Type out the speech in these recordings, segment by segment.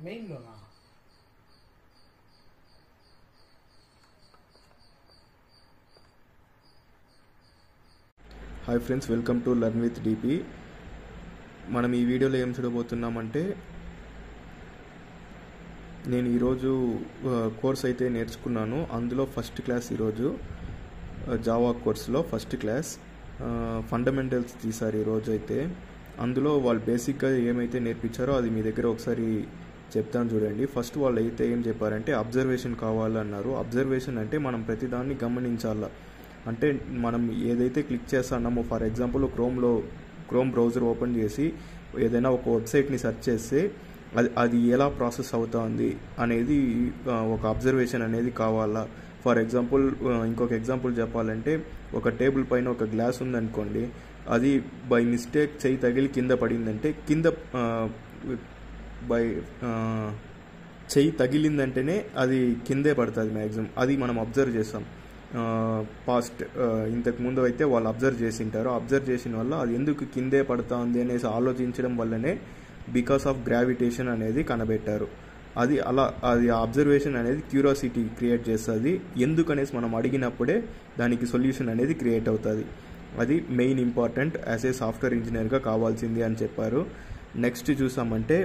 మెయిన్లోనా? Hi friends, welcome to learn with DP. మనం ఈ వీడియోలో ఏం చూడబోతున్నామంటే, నేను ఈరోజు కోర్స్ అయితే నేర్చుకున్నాను. అందులో ఫస్ట్ క్లాస్ ఈరోజు జావా కోర్స్లో ఫస్ట్ క్లాస్ ఫండమెంటల్స్ తీశారు ఈరోజు అయితే. అందులో వాళ్ళు బేసిక్గా ఏమైతే నేర్పించారో అది మీ దగ్గర ఒకసారి చెప్తాను చూడండి. ఫస్ట్ వాళ్ళు అయితే ఏం చెప్పారంటే అబ్జర్వేషన్ కావాలన్నారు. అబ్జర్వేషన్ అంటే మనం ప్రతిదాన్ని గమనించాల. అంటే మనం ఏదైతే క్లిక్ చేస్తున్నామో, for example chrome browser open చేసి ఏదైనా ఒక వెబ్సైట్ని సెర్చ్ చేస్తే అది ఎలా ప్రాసెస్ అవుతుంది అనేది ఒక అబ్జర్వేషన్ అనేది కావాలా. ఫర్ ఎగ్జాంపుల్ ఇంకొక ఎగ్జాంపుల్ చెప్పాలంటే, ఒక టేబుల్ పైన ఒక గ్లాస్ ఉందనుకోండి, అది బై మిస్టేక్ చెయ్యి తగిలి కింద పడిందంటే చెయ్యి తగిలిందంటేనే అది కిందే పడుతుంది మ్యాక్సిమం. అది మనం అబ్జర్వ్ చేస్తాం. పాస్ట్ ఇంతకుముందు అయితే వాళ్ళు అబ్జర్వ్ చేసింటారు. అబ్జర్వ్ చేసిన వల్ల అది ఎందుకు కిందే పడుతూ ఉంది అనేసి ఆలోచించడం వల్లనే బికాస్ ఆఫ్ గ్రావిటేషన్ అనేది కనబెట్టారు. అది అబ్జర్వేషన్ అనేది క్యూరియాసిటీ క్రియేట్ చేస్తుంది. ఎందుకనేసి మనం అడిగినప్పుడే దానికి సొల్యూషన్ అనేది క్రియేట్ అవుతుంది. అది main important as a software ఇంజనీర్గా కావాల్సింది అని చెప్పారు. నెక్స్ట్ చూసామంటే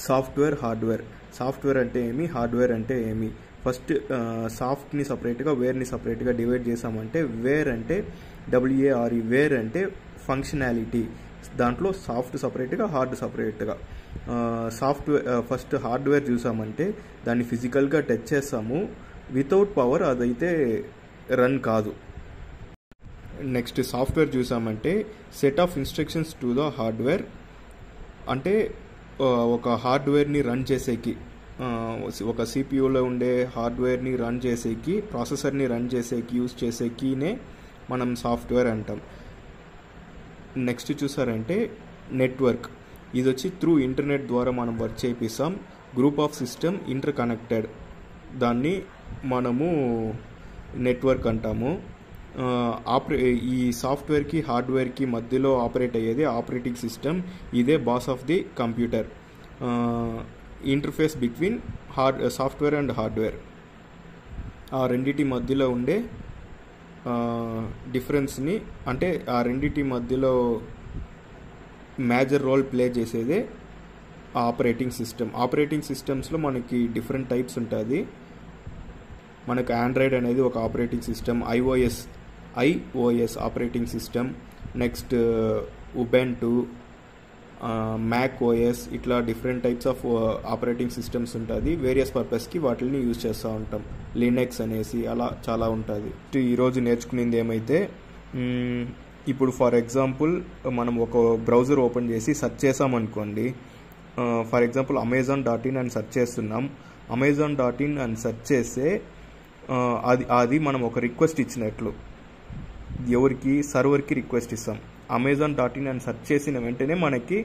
సాఫ్ట్వేర్, హార్డ్వేర్. సాఫ్ట్వేర్ అంటే ఏమి, హార్డ్వేర్ అంటే ఏమి. ఫస్ట్ సాఫ్ట్ని సపరేట్గా, వేర్ని సపరేట్గా డివైడ్ చేసామంటే, వేర్ అంటే WARE, వేర్ అంటే ఫంక్షనాలిటీ. దాంట్లో సాఫ్ట్ సపరేట్గా, హార్డ్ సపరేట్గా. సాఫ్ట్వేర్ ఫస్ట్ హార్డ్వేర్ చూసామంటే దాన్ని ఫిజికల్గా టచ్ చేస్తాము. వితౌట్ పవర్ అదైతే రన్ కాదు. నెక్స్ట్ సాఫ్ట్వేర్ చూసామంటే set of instructions to the hardware. అంటే ఒక హార్డ్వేర్ని రన్ చేసేకి, ఒక సిపియూలో ఉండే హార్డ్వేర్ని రన్ చేసేకి, ప్రాసెసర్ని రన్ చేసేకి యూజ్ చేసే కీనే మనం సాఫ్ట్వేర్ అంటాం. నెక్స్ట్ చూసారంటే నెట్వర్క్. ఇది వచ్చి త్రూ ఇంటర్నెట్ ద్వారా మనం వర్క్ చేపిస్తాం. Group of system inter connected, దాన్ని మనము నెట్వర్క్ అంటాము. ఈ సాఫ్ట్వేర్కి హార్డ్వేర్కి మధ్యలో ఆపరేట్ అయ్యేది ఆపరేటింగ్ సిస్టమ్. ఇదే boss of the computer. Interface between software and hardware. ఆ రెండిటి మధ్యలో ఉండే డిఫరెన్స్ని, అంటే ఆ రెండిటి మధ్యలో మేజర్ రోల్ ప్లే చేసేదే ఆపరేటింగ్ సిస్టమ్. ఆపరేటింగ్ సిస్టమ్స్లో మనకి డిఫరెంట్ టైప్స్ ఉంటుంది. మనకు ఆండ్రాయిడ్ అనేది ఒక operating system, iOS operating system, next Ubuntu, Mac OS, ఇట్లా different types of operating systems ఉంటుంది. వేరియస్ పర్పస్కి వాటిని యూజ్ చేస్తూ ఉంటాం. లినక్స్ అనేసి అలా చాలా ఉంటుంది. ఈరోజు నేర్చుకునేది ఏమైతే, ఇప్పుడు ఫర్ ఎగ్జాంపుల్ మనం ఒక బ్రౌజర్ ఓపెన్ చేసి సెర్చ్ చేసామనుకోండి. ఫర్ ఎగ్జాంపుల్ amazon.in అని సెర్చ్ చేస్తున్నాం. amazon.in అని సెర్చ్ చేస్తే అది మనం ఒక రిక్వెస్ట్ ఇచ్చినట్లు. ఎవరికి? సర్వర్కి రిక్వెస్ట్ ఇస్తాం. amazon.in అని సెర్చ్ చేసిన వెంటనే మనకి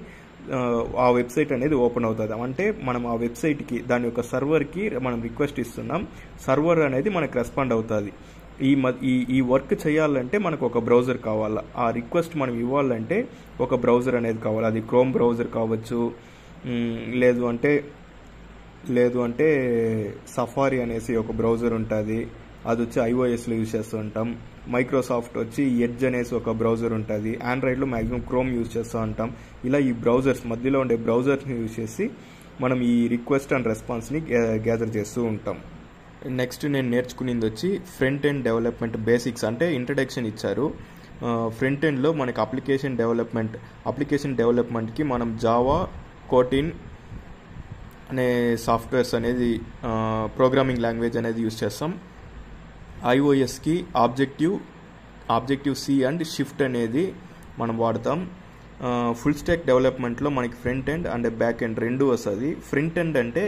ఆ వెబ్సైట్ అనేది ఓపెన్ అవుతుంది. అంటే మనం ఆ వెబ్సైట్కి, దాని యొక్క సర్వర్కి మనం రిక్వెస్ట్ ఇస్తున్నాం. సర్వర్ అనేది మనకు రెస్పాండ్ అవుతుంది. ఈ వర్క్ చేయాలంటే మనకు ఒక బ్రౌజర్ కావాలి. ఆ రిక్వెస్ట్ మనం ఇవ్వాలంటే ఒక బ్రౌజర్ అనేది కావాలి. అది క్రోమ్ బ్రౌజర్ కావచ్చు, లేదు అంటే సఫారీ అనేసి ఒక బ్రౌజర్ ఉంటుంది. అది వచ్చి ఐఓఎస్లో యూజ్ చేస్తూ ఉంటాం. మైక్రోసాఫ్ట్ వచ్చి ఎడ్జ్ అనేసి ఒక బ్రౌజర్ ఉంటుంది. ఆండ్రాయిడ్లో మ్యాక్సిమం క్రోమ్ యూజ్ చేస్తూ ఉంటాం. ఇలా ఈ బ్రౌజర్స్ మధ్యలో ఉండే బ్రౌజర్స్ని యూజ్ చేసి మనం ఈ రిక్వెస్ట్ అండ్ రెస్పాన్స్ని గ్యాదర్ చేస్తూ ఉంటాం. నెక్స్ట్ నేను నేర్చుకునేది వచ్చి ఫ్రంట్ ఎండ్ డెవలప్మెంట్ బేసిక్స్. అంటే ఇంట్రడక్షన్ ఇచ్చారు. ఫ్రంట్ ఎండ్లో మనకి అప్లికేషన్ డెవలప్మెంట్కి మనం జావా, కోటిన్ అనే సాఫ్ట్వేర్స్ అనేది ప్రోగ్రామింగ్ లాంగ్వేజ్ అనేది యూజ్ చేస్తాం. ఐఓఎస్కి ఆబ్జెక్టివ్ సి అండ్ షిఫ్ట్ అనేది మనం వాడతాం. ఫుల్ స్టాక్ డెవలప్మెంట్లో మనకి front end and back end రెండు వస్తుంది. ఫ్రంట్ ఎండ్ అంటే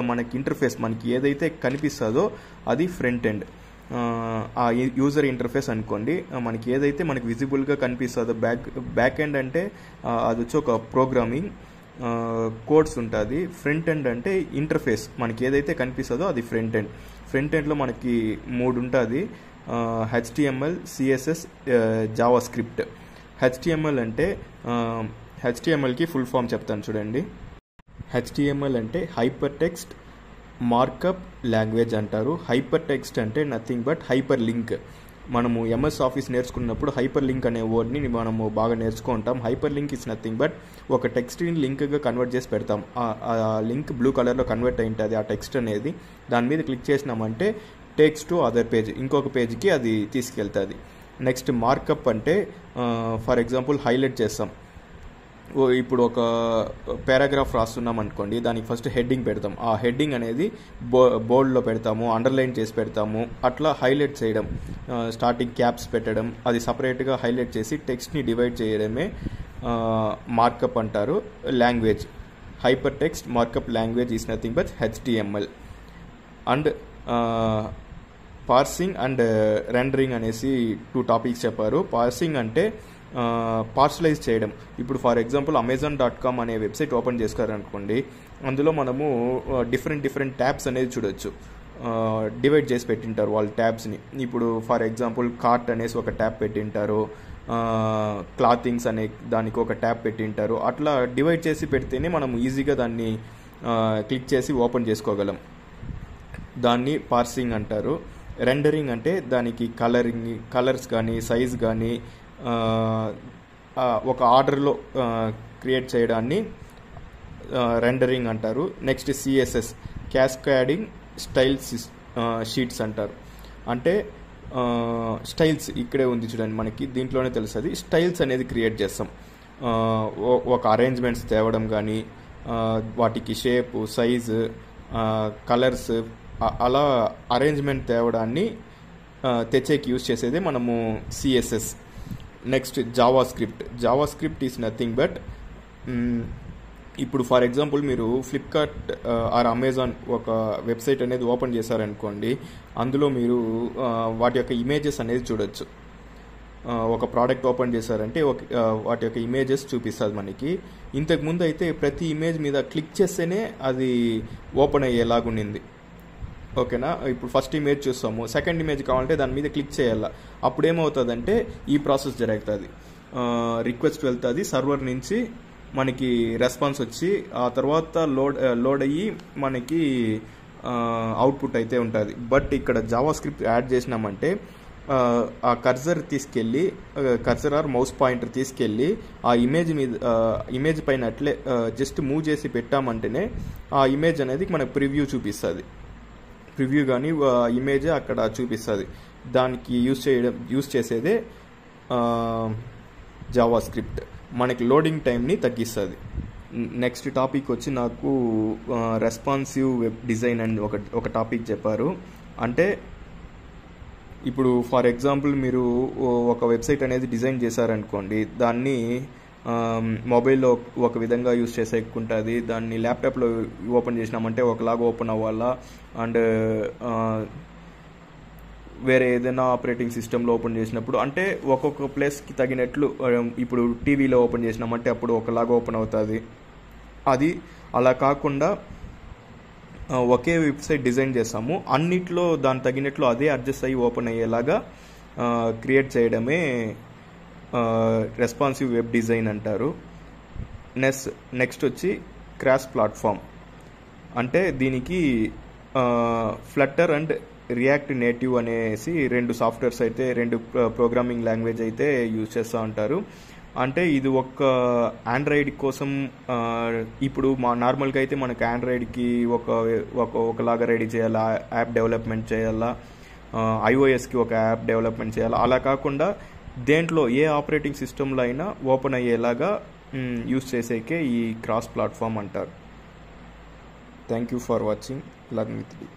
మనకి ఇంటర్ఫేస్, మనకి ఏదైతే కనిపిస్తుందో అది ఫ్రంట్ ఎండ్. ఆ యూజర్ ఇంటర్ఫేస్ అనుకోండి. మనకి ఏదైతే మనకి విజిబుల్గా కనిపిస్తుందో బ్యాక్ ఎండ్ అంటే అది వచ్చి ఒక ప్రోగ్రామింగ్ కోడ్స్ ఉంటుంది. ఫ్రంట్ ఎండ్ అంటే ఇంటర్ఫేస్, మనకి ఏదైతే కనిపిస్తుందో అది ఫ్రంట్ ఎండ్. ఫ్రంట్ ఎండ్లో మనకి 3 ఉంటుంది: HTML, CSS, Java script. HTML అంటే HTMLకి ఫుల్ ఫామ్ చెప్తాను చూడండి. HTML అంటే హైపర్ టెక్స్ట్ మార్కప్ లాంగ్వేజ్ అంటారు. హైపర్ టెక్స్ట్ అంటే నథింగ్ బట్ హైపర్ లింక్. మనము MS ఆఫీస్ నేర్చుకున్నప్పుడు హైపర్ లింక్ అనే వర్డ్ని మనము బాగా నేర్చుకుంటాం. Hyper link is nothing but ఒక టెక్స్ట్ని లింక్గా కన్వర్ట్ చేసి పెడతాం. ఆ లింక్ బ్లూ కలర్లో కన్వర్ట్ అయి ఉంటుంది. ఆ టెక్స్ట్ అనేది దాని మీద క్లిక్ చేసినామంటే టేక్స్ టు అదర్ పేజ్, ఇంకొక పేజ్కి అది తీసుకెళ్తుంది. నెక్స్ట్ మార్కప్ అంటే ఫర్ ఎగ్జాంపుల్ హైలైట్ చేస్తాం. ఇప్పుడు ఒక పారాగ్రాఫ్ రాస్తున్నాం అనుకోండి, దానికి ఫస్ట్ హెడ్డింగ్ పెడతాం. ఆ హెడ్డింగ్ అనేది బోల్డ్లో పెడతాము, అండర్లైన్ చేసి పెడతాము. అట్లా హైలైట్ చేయడం, స్టార్టింగ్ క్యాప్స్ పెట్టడం, అది సపరేట్గా హైలైట్ చేసి టెక్స్ట్ని డివైడ్ చేయడమే మార్కప్ అంటారు. Language hyper text markup language is nothing but HTML. And parsing and rendering అనేసి 2 టాపిక్స్ చెప్పారు. పార్సింగ్ అంటే పార్సలైజ్ చేయడం. ఇప్పుడు ఫర్ ఎగ్జాంపుల్ Amazon.com అనే వెబ్సైట్ ఓపెన్ చేసుకోవాలనుకోండి, అందులో మనము డిఫరెంట్ ట్యాబ్స్ అనేది చూడొచ్చు. డివైడ్ చేసి పెట్టింటారు వాళ్ళ ట్యాబ్స్ని. ఇప్పుడు ఫర్ ఎగ్జాంపుల్ కార్ట్ అనేసి ఒక ట్యాబ్ పెట్టింటారు, క్లాతింగ్స్ అనే దానికి ఒక ట్యాబ్ పెట్టింటారు. అట్లా డివైడ్ చేసి పెడితేనే మనం ఈజీగా దాన్ని క్లిక్ చేసి ఓపెన్ చేసుకోగలం. దాన్ని పార్సింగ్ అంటారు. రెండరింగ్ అంటే దానికి కలర్స్ కానీ సైజ్ కానీ ఒక ఆర్డర్లో క్రియేట్ చేయడాన్ని రెండరింగ్ అంటారు. Next CSS cascading styles sheets అంటారు. అంటే స్టైల్స్ ఇక్కడే ఉంది చూడండి, మనకి దీంట్లోనే తెలుస్తుంది. స్టైల్స్ అనేది క్రియేట్ చేస్తాం. ఒక అరేంజ్మెంట్స్ తేవడం కానీ, వాటికి షేపు, సైజు, కలర్స్, అలా అరేంజ్మెంట్ తేవడాన్ని తెచ్చేకి యూజ్ చేసేదే మనము CSS. Next Java script is nothing but ఇప్పుడు ఫర్ ఎగ్జాంపుల్ మీరు ఫ్లిప్కార్ట్ ఆర్ అమెజాన్ ఒక వెబ్సైట్ అనేది ఓపెన్ చేశారనుకోండి, అందులో మీరు వాటి యొక్క ఇమేజెస్ అనేది చూడొచ్చు. ఒక ప్రోడక్ట్ ఓపెన్ చేశారంటే వాటి యొక్క ఇమేజెస్ చూపిస్తుంది మనకి. ఇంతకుముందు అయితే ప్రతి ఇమేజ్ మీద క్లిక్ చేస్తేనే అది ఓపెన్ అయ్యేలాగుండింది. ఓకేనా? ఇప్పుడు ఫస్ట్ ఇమేజ్ చూస్తాము, సెకండ్ ఇమేజ్ కావాలంటే దాని మీద క్లిక్ చేయాలా. అప్పుడు ఏమవుతుందంటే ఈ ప్రాసెస్ జరుగుతుంది. రిక్వెస్ట్ వెళ్తుంది, సర్వర్ నుంచి మనకి రెస్పాన్స్ వచ్చి ఆ తర్వాత లోడ్ అయ్యి మనకి అవుట్పుట్ అయితే ఉంటుంది. బట్ ఇక్కడ జావా స్క్రిప్ట్ యాడ్ చేసినామంటే ఆ కర్సర్ ఆర్ మౌస్ పాయింటర్ తీసుకెళ్ళి ఆ ఇమేజ్ పైన అట్లే జస్ట్ మూవ్ చేసి పెట్టామంటేనే ఆ ఇమేజ్ అనేది మనకు ప్రివ్యూ కానీ ఇమేజ్ అక్కడ చూపిస్తుంది. దానికి యూజ్ చేసేదే జావా స్క్రిప్ట్. మనకి లోడింగ్ టైంని తగ్గిస్తుంది. నెక్స్ట్ టాపిక్ వచ్చి నాకు రెస్పాన్సివ్ వెబ్ డిజైన్ అని ఒక టాపిక్ చెప్పారు. అంటే ఇప్పుడు ఫర్ ఎగ్జాంపుల్ మీరు ఒక వెబ్సైట్ అనేది డిజైన్ చేశారనుకోండి, దాన్ని మొబైల్లో ఒక విధంగా యూజ్ చేసేకుంటుంది, దాన్ని ల్యాప్టాప్లో ఓపెన్ చేసినామంటే ఒకలాగా ఓపెన్ అవ్వాలా, అండ్ వేరే ఏదైనా ఆపరేటింగ్ సిస్టంలో ఓపెన్ చేసినప్పుడు అంటే ఒక్కొక్క ప్లేస్కి తగినట్లు, ఇప్పుడు టీవీలో ఓపెన్ చేసినామంటే అప్పుడు ఒకలాగా ఓపెన్ అవుతుంది. అది అలా కాకుండా ఒకే వెబ్సైట్ డిజైన్ చేస్తాము, అన్నిట్లో దాని తగినట్లు అదే అడ్జస్ట్ అయ్యి ఓపెన్ అయ్యేలాగా క్రియేట్ చేయడమే రెస్పాన్సివ్ వెబ్ డిజైన్ అంటారు. నెక్స్ట్ వచ్చి క్రాస్ ప్లాట్ఫామ్. అంటే దీనికి ఫ్లట్టర్ అండ్ రియాక్ట్ నేటివ్ అనేసి 2 సాఫ్ట్వేర్స్ అయితే 2 ప్రోగ్రామింగ్ లాంగ్వేజ్ అయితే యూజ్ చేస్తూ ఉంటారు. అంటే ఇది ఆండ్రాయిడ్ కోసం, ఇప్పుడు నార్మల్గా అయితే మనకు ఆండ్రాయిడ్కి ఒకలాగా రెడీ చేయాలా, యాప్ డెవలప్మెంట్ చేయాలా, iOSకి ఒక యాప్ డెవలప్మెంట్ చేయాలా, అలా కాకుండా దేంట్లో ఏ ఆపరేటింగ్ సిస్టంలో అయినా ఓపెన్ అయ్యేలాగా యూజ్ చేసేకే ఈ క్రాస్ ప్లాట్ఫామ్ అంటారు. Thank you for watching learn with D.